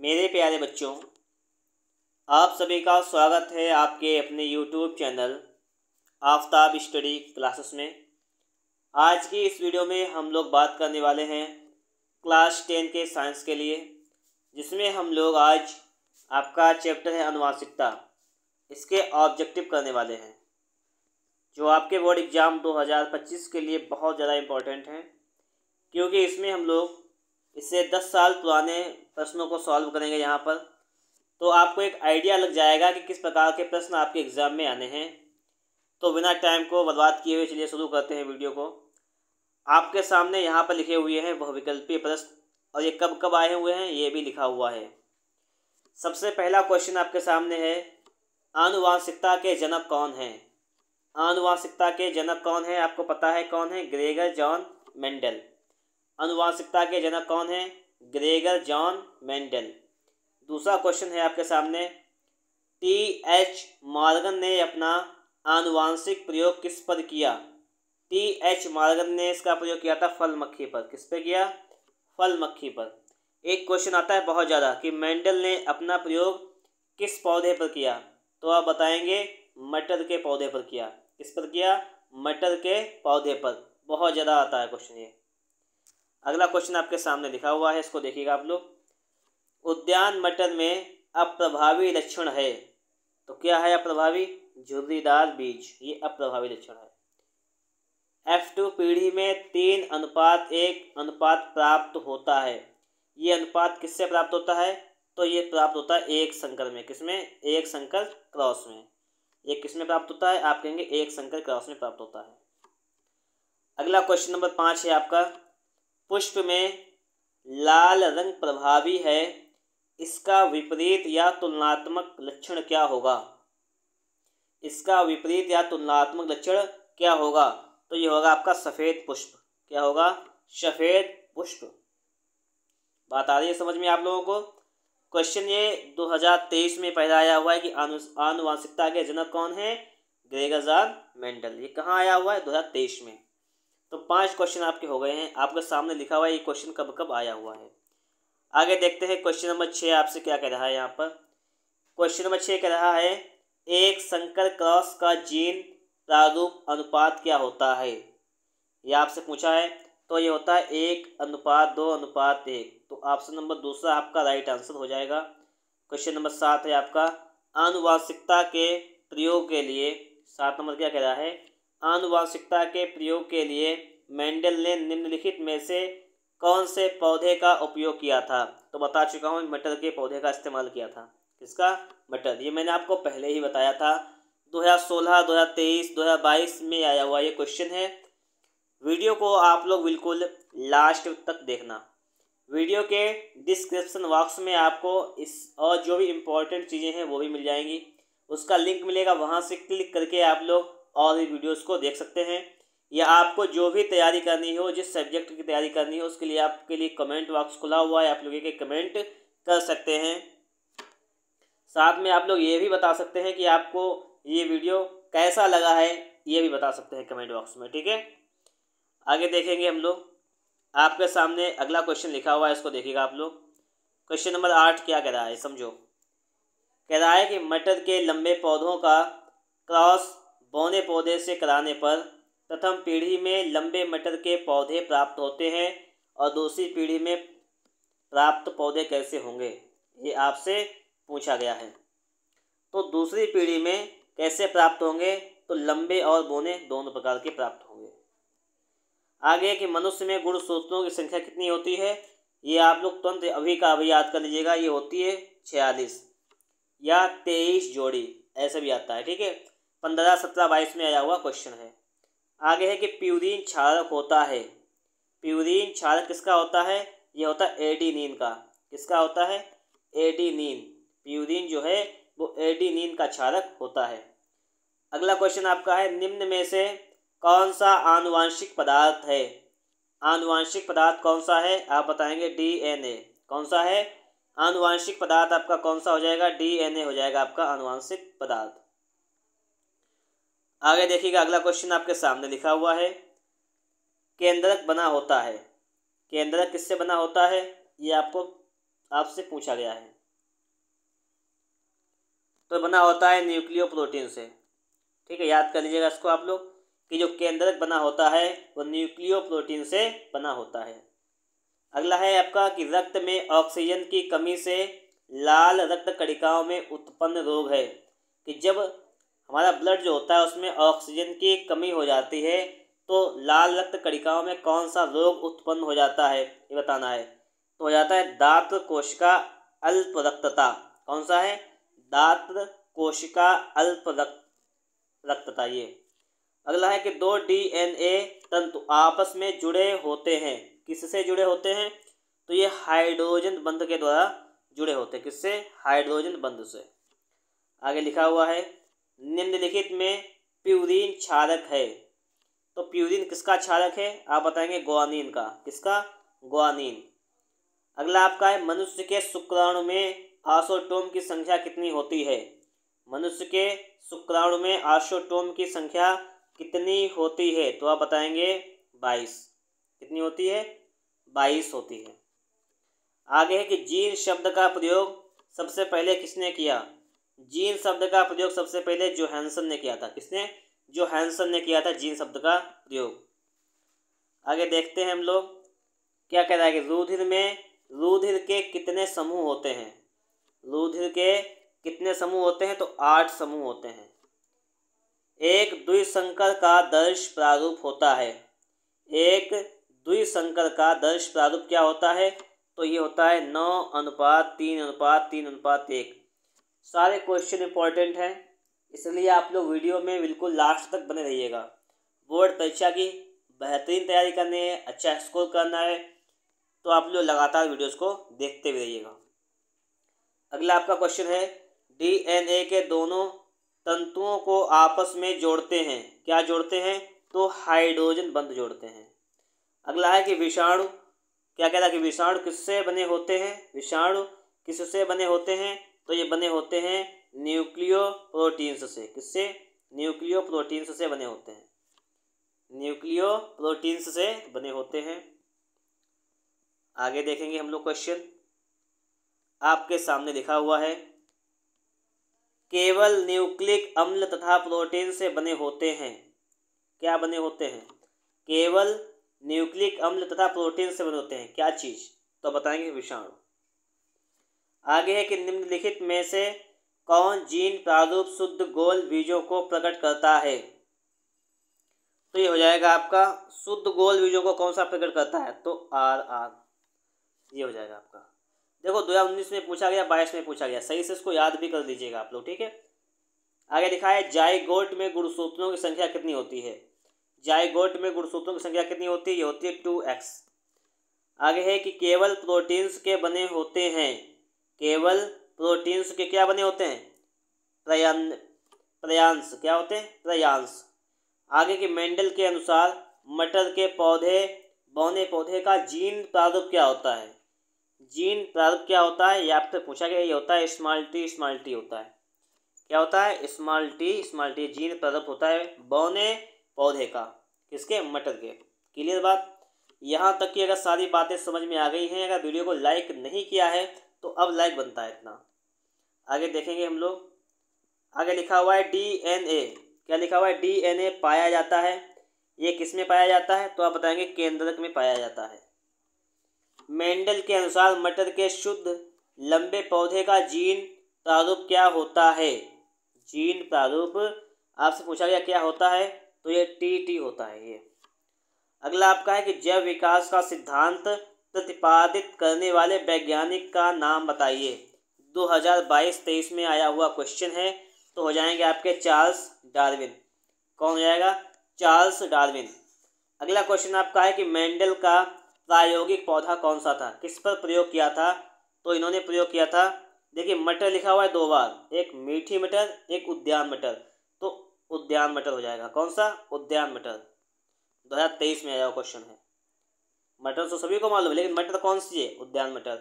मेरे प्यारे बच्चों, आप सभी का स्वागत है आपके अपने YouTube channel Aftab study classes में। आज की इस वीडियो में हम लोग बात करने वाले हैं क्लास 10 के साइंस के लिए, जिसमें हम लोग आज आपका चैप्टर है अनुवांशिकता, इसके ऑब्जेक्टिव करने वाले हैं, जो आपके बोर्ड एग्ज़ाम 2025 के लिए बहुत ज़्यादा इम्पोर्टेंट हैं, क्योंकि इसमें हम लोग इससे 10 साल पुराने प्रश्नों को सॉल्व करेंगे यहाँ पर। तो आपको एक आइडिया लग जाएगा कि किस प्रकार के प्रश्न आपके एग्ज़ाम में आने हैं। तो बिना टाइम को बर्बाद किए हुए चलिए शुरू करते हैं वीडियो को। आपके सामने यहाँ पर लिखे हुए हैं बहुविकल्पीय प्रश्न, और ये कब कब आए हुए हैं ये भी लिखा हुआ है। सबसे पहला क्वेश्चन आपके सामने है, आनुवांशिकता के जनक कौन हैं? आनुवांशिकता के जनक कौन है? आपको पता है कौन है? Gregor John Mendel. आनुवांशिकता के जनक कौन है? Gregor John Mendel. दूसरा क्वेश्चन है आपके सामने, T.H. मॉर्गन ने अपना आनुवांशिक प्रयोग किस पर किया? T.H. मॉर्गन ने इसका प्रयोग किया था फल मक्खी पर। किस पे किया? फल मक्खी पर। एक क्वेश्चन आता है बहुत ज़्यादा कि मेंडल ने अपना प्रयोग किस पौधे पर किया? तो आप बताएंगे मटर के पौधे पर किया। किस पर किया? मटर के पौधे पर। बहुत ज़्यादा आता है क्वेश्चन ये। अगला क्वेश्चन आपके सामने लिखा हुआ है, इसको देखिएगा आप लोग। उद्यान मटर में अप्रभावी लक्षण है, तो क्या है अप्रभावी? झुर्रीदार बीज, ये अप्रभावी लक्षण है। F2 पीढ़ी में 3:1 अनुपात प्राप्त होता है। ये अनुपात किससे प्राप्त होता है? तो ये प्राप्त होता है एक संकर में। किसमें? एक संकर क्रॉस में। ये किसमें प्राप्त होता है? आप कहेंगे एक संकर क्रॉस में प्राप्त होता है। अगला क्वेश्चन नंबर 5 है आपका, पुष्प में लाल रंग प्रभावी है, इसका विपरीत या तुलनात्मक लक्षण क्या होगा? इसका विपरीत या तुलनात्मक लक्षण क्या होगा? तो ये होगा आपका सफ़ेद पुष्प। क्या होगा? सफ़ेद पुष्प। बात आ रही है समझ में आप लोगों को? क्वेश्चन ये 2023 में पहला आया हुआ है कि आनुवांशिकता के जनक कौन है? Gregor John Mendel. ये कहाँ आया हुआ है? 2023 में। तो 5 क्वेश्चन आपके हो गए हैं। आपके सामने लिखा हुआ है ये क्वेश्चन कब कब आया हुआ है। आगे देखते हैं क्वेश्चन नंबर 6 आपसे क्या कह रहा है यहाँ पर। क्वेश्चन नंबर 6 कह रहा है, एक संकर क्रॉस का जीन प्रारूप अनुपात क्या होता है? ये आपसे पूछा है, तो ये होता है 1:2:1। तो ऑप्शन नंबर दूसरा आपका राइट आंसर हो जाएगा। क्वेश्चन नंबर 7 है आपका, आनुवांशिकता के प्रयोग के लिए, 7 नंबर क्या कह रहा है? आनुवांशिकता के प्रयोग के लिए मेंडल ने निम्नलिखित में से कौन से पौधे का उपयोग किया था? तो बता चुका हूँ, मटर के पौधे का इस्तेमाल किया था। किसका? मटर। ये मैंने आपको पहले ही बताया था। 2016, 2023, 2022 में आया हुआ ये क्वेश्चन है। वीडियो को आप लोग बिल्कुल लास्ट तक देखना। वीडियो के डिस्क्रिप्शन बॉक्स में आपको इस और जो भी इम्पोर्टेंट चीज़ें हैं वो भी मिल जाएंगी। उसका लिंक मिलेगा, वहाँ से क्लिक करके आप लोग और भी वीडियोज़ को देख सकते हैं। या आपको जो भी तैयारी करनी हो, जिस सब्जेक्ट की तैयारी करनी हो, उसके लिए आपके लिए कमेंट बॉक्स खुला हुआ है, आप लोग एक कमेंट कर सकते हैं। साथ में आप लोग ये भी बता सकते हैं कि आपको ये वीडियो कैसा लगा है, ये भी बता सकते हैं कमेंट बॉक्स में। ठीक है, आगे देखेंगे हम लोग। आपके सामने अगला क्वेश्चन लिखा हुआ है, इसको देखिएगा आप लोग। क्वेश्चन नंबर 8 क्या कह रहा है, समझो। कह रहा है कि मटर के लंबे पौधों का क्रॉस बौने पौधे से कराने पर प्रथम पीढ़ी में लंबे मटर के पौधे प्राप्त होते हैं और दूसरी पीढ़ी में प्राप्त पौधे कैसे होंगे? ये आपसे पूछा गया है। तो दूसरी पीढ़ी में कैसे प्राप्त होंगे? तो लंबे और बौने दोनों प्रकार के प्राप्त होंगे। आगे कि मनुष्य में गुणसूत्रों की संख्या कितनी होती है? ये आप लोग तुरंत अभी का अभी याद कर लीजिएगा। ये होती है 46 या 23 जोड़ी, ऐसे भी आता है। ठीक है, 15, 17, 22 में आया हुआ क्वेश्चन है। आगे है कि प्यूरीन क्षारक होता है। प्यूरीन क्षारक किसका होता है? ये होता है एडिनिन का। किसका होता है? एडिनिन। प्यूरीन जो है वो एडिनिन का क्षारक होता है। अगला क्वेश्चन आपका है, निम्न में से कौन सा आनुवांशिक पदार्थ है? आनुवांशिक पदार्थ कौन सा है? आप बताएंगे DNA। कौन सा है आनुवांशिक पदार्थ? आपका कौन सा हो जाएगा? DNA हो जाएगा आपका आनुवांशिक पदार्थ। आगे देखिएगा, अगला क्वेश्चन आपके सामने लिखा हुआ है, केंद्रक बना होता है। केंद्रक किससे बना होता है? ये आपको आपसे पूछा गया है। तो बना होता है न्यूक्लियोप्रोटीन से। ठीक है, याद कर लीजिएगा इसको आप लोग कि जो केंद्रक बना होता है वो न्यूक्लियोप्रोटीन से बना होता है। अगला है आपका कि रक्त में ऑक्सीजन की कमी से लाल रक्त कणिकाओं में उत्पन्न रोग है। कि जब हमारा ब्लड जो होता है उसमें ऑक्सीजन की कमी हो जाती है तो लाल रक्त कणिकाओं में कौन सा रोग उत्पन्न हो जाता है ये बताना है। तो हो जाता है दात्र कोशिका अल्प रक्तता। कौन सा है? दात्र कोशिका अल्प रक्तता। ये अगला है कि दो डीएनए तंतु आपस में जुड़े होते हैं। किससे जुड़े होते हैं? तो ये हाइड्रोजन बंध के द्वारा जुड़े होते हैं। किससे? हाइड्रोजन बंध से। आगे लिखा हुआ है निम्नलिखित में प्यूरीन क्षारक है। तो प्यूरीन किसका क्षारक है? आप बताएंगे ग्वानिन का। किसका? ग्वानिन। अगला आपका है मनुष्य के शुक्राणु में आइसोटोम की संख्या कितनी होती है? मनुष्य के शुक्राणु में आइसोटोम की संख्या कितनी होती है? तो आप बताएंगे 22। कितनी होती है? 22 होती है। आगे है कि जीन शब्द का प्रयोग सबसे पहले किसने किया? जीन शब्द का प्रयोग सबसे पहले जोहानसन ने किया था। किसने? जोहानसन ने किया था जीन शब्द का प्रयोग। आगे देखते हैं हम लोग क्या कह रहा है कि रुधिर के कितने समूह होते हैं? रुधिर के कितने समूह होते हैं? तो 8 समूह होते हैं। एक द्विसंकर का दर्श प्रारूप होता है। एक द्विसंकर का दर्श प्रारूप क्या होता है? तो ये होता है 9:3:3:3:1। सारे क्वेश्चन इंपॉर्टेंट हैं, इसलिए आप लोग वीडियो में बिल्कुल लास्ट तक बने रहिएगा। बोर्ड परीक्षा की बेहतरीन तैयारी करनी है, अच्छा स्कोर करना है, तो आप लोग लगातार वीडियोस को देखते भी रहिएगा। अगला आपका क्वेश्चन है डीएनए के दोनों तंतुओं को आपस में जोड़ते हैं। क्या जोड़ते हैं? तो हाइड्रोजन बंध जोड़ते हैं। अगला है कि विषाणु क्या कह रहा है कि विषाणु किससे बने होते हैं? विषाणु किससे बने होते हैं? तो ये बने होते हैं न्यूक्लियोप्रोटीन्स से। किससे? न्यूक्लियोप्रोटीन्स से बने होते हैं। न्यूक्लियोप्रोटीन्स से बने होते हैं। आगे देखेंगे हम लोग क्वेश्चन आपके सामने लिखा हुआ है केवल न्यूक्लिक अम्ल तथा प्रोटीन से बने होते हैं। क्या बने होते हैं? केवल न्यूक्लिक अम्ल तथा प्रोटीन से बने होते हैं। क्या चीज़? तो बताएंगे विषाणु। आगे है कि निम्नलिखित में से कौन जीन प्रारूप शुद्ध गोल बीजों को प्रकट करता है? तो ये हो जाएगा आपका शुद्ध गोल बीजों को कौन सा प्रकट करता है? तो RR। ये हो जाएगा आपका। देखो 2019 में पूछा गया, 22 में पूछा गया, सही से इसको याद भी कर लीजिएगा आप लोग। ठीक है, आगे लिखा है जाइगोट में गुणसूत्रों की संख्या कितनी होती है? जाइगोट में गुणसूत्रों की संख्या कितनी होती है? ये होती है 2x। आगे है कि केवल प्रोटीन्स के बने होते हैं। केवल प्रोटीन्स के क्या बने होते हैं? प्रयांश। क्या होते हैं? प्रयांश। आगे कि मेंडल के अनुसार मटर के बौने पौधे का जीन प्रारूप क्या होता है? जीन प्रारूप क्या होता है? ये आपसे पूछा गया। ये होता है स्मॉल टी होता है। क्या होता है? स्मॉल टी जीन प्रारूप होता है बौने पौधे का। किसके? मटर के। क्लियर बात? यहाँ तक कि अगर सारी बातें समझ में आ गई हैं, अगर वीडियो को लाइक नहीं किया है तो अब लाइक बनता है इतना। आगे देखेंगे हम लोग। आगे लिखा हुआ है डीएनए। क्या लिखा हुआ है? डीएनए पाया जाता है। ये किस में पाया जाता है? तो आप बताएंगे केंद्रक में पाया जाता है। मेंडल के अनुसार मटर के शुद्ध लंबे पौधे का जीन प्रारूप क्या होता है? जीन प्रारूप आपसे पूछा गया क्या होता है? तो ये टी होता है ये। अगला आपका है कि जैव विकास का सिद्धांत प्रतिपादित करने वाले वैज्ञानिक का नाम बताइए। 2022-23 में आया हुआ क्वेश्चन है, तो हो जाएंगे आपके चार्ल्स डार्विन। कौन हो जाएगा? Charles Darwin. अगला क्वेश्चन आपका है कि मेंडल का प्रायोगिक पौधा कौन सा था? किस पर प्रयोग किया था? तो इन्होंने प्रयोग किया था, देखिए मटर लिखा हुआ है 2 बार, एक मीठी मटर, एक उद्यान मटर, तो उद्यान मटर हो जाएगा। कौन सा? उद्यान मटर। 2023 में आया हुआ क्वेश्चन है। मटर तो सभी को मालूम है, लेकिन मटर कौन सी है? उद्यान मटर।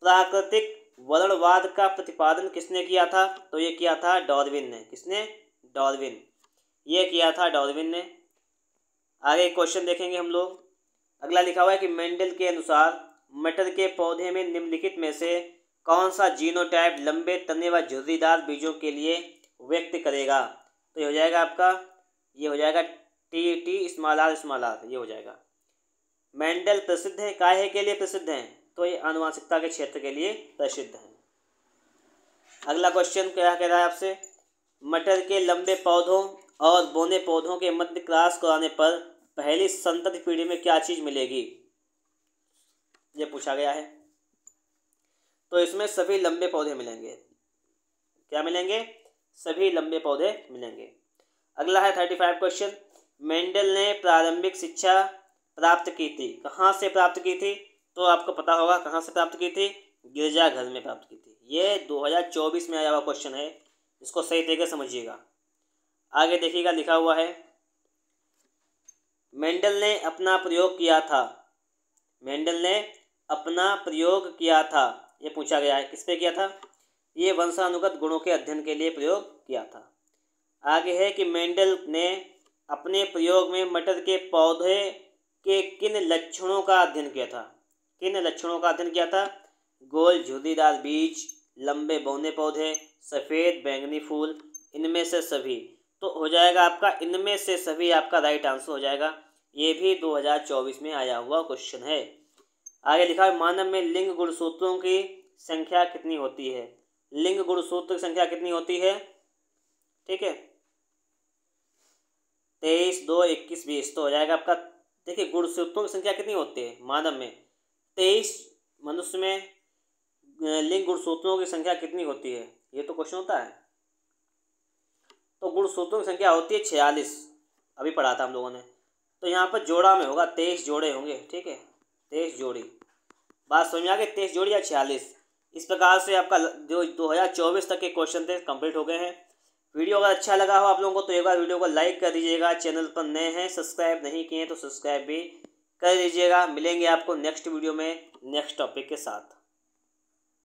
प्राकृतिक वर्णवाद का प्रतिपादन किसने किया था? तो ये किया था डार्विन ने। किसने? डार्विन। ये किया था डार्विन ने। आगे क्वेश्चन देखेंगे हम लोग। अगला लिखा हुआ है कि मेंडल के अनुसार मटर के पौधे में निम्नलिखित में से कौन सा जीनोटाइप लंबे तने व झुर्रीदार बीजों के लिए व्यक्त करेगा? तो ये हो जाएगा आपका, ये हो जाएगा टी स्मॉल आर, ये हो जाएगा। मेंडल प्रसिद्ध है, काहे के लिए प्रसिद्ध हैं? तो ये आनुवंशिकता के क्षेत्र के लिए प्रसिद्ध हैं। अगला क्वेश्चन क्या कह रहा है आपसे, मटर के लंबे पौधों और बौने पौधों के मध्य क्रॉस कराने पर पहली संतति पीढ़ी में क्या चीज़ मिलेगी? ये पूछा गया है। तो इसमें सभी लंबे पौधे मिलेंगे। क्या मिलेंगे? सभी लंबे पौधे मिलेंगे। अगला है 35 क्वेश्चन, मेंडल ने प्रारंभिक शिक्षा प्राप्त की थी, कहाँ से प्राप्त की थी? तो आपको पता होगा कहाँ से प्राप्त की थी, गिरजाघर में प्राप्त की थी। ये 2024 में आया हुआ क्वेश्चन है, इसको सही तरीके से समझिएगा। आगे देखिएगा, लिखा हुआ है मेंडल ने अपना प्रयोग किया था, मेंडल ने अपना प्रयोग किया था, ये पूछा गया है। किस पे किया था? ये वंशानुगत गुणों के अध्ययन के लिए प्रयोग किया था। आगे है कि मेंडल ने अपने प्रयोग में मटर के पौधे के किन लक्षणों का अध्ययन किया था? किन लक्षणों का अध्ययन किया था? गोल झुर्रीदार बीज, लंबे बौने पौधे, सफ़ेद बैंगनी फूल, इनमें से सभी। तो हो जाएगा आपका इनमें से सभी, आपका राइट आंसर हो जाएगा। ये भी 2024 में आया हुआ क्वेश्चन है। आगे लिखा है मानव में लिंग गुणसूत्रों की संख्या कितनी होती है? लिंग गुणसूत्र की संख्या कितनी होती है? ठीक है, 23, 2, 21, 20। तो हो जाएगा आपका, देखिए गुणसूत्रों की संख्या कितनी होती है मानव में? 23। मनुष्य में लिंग गुणसूत्रों की संख्या कितनी होती है? ये तो क्वेश्चन होता है। तो गुणसूत्रों की संख्या होती है 46, अभी पढ़ा था हम लोगों ने। तो यहाँ पर जोड़ा में होगा, 23 जोड़े होंगे। ठीक है, 23 जोड़ी। बात समझ में आ गई? 23 जोड़ी या 46। इस प्रकार से आपका जो 2024 तक के क्वेश्चन थे कंप्लीट हो गए हैं। वीडियो अगर अच्छा लगा हो आप लोगों को तो एक बार वीडियो को लाइक कर दीजिएगा। चैनल पर नए हैं, सब्सक्राइब नहीं किए तो सब्सक्राइब भी कर दीजिएगा। मिलेंगे आपको नेक्स्ट वीडियो में नेक्स्ट टॉपिक के साथ।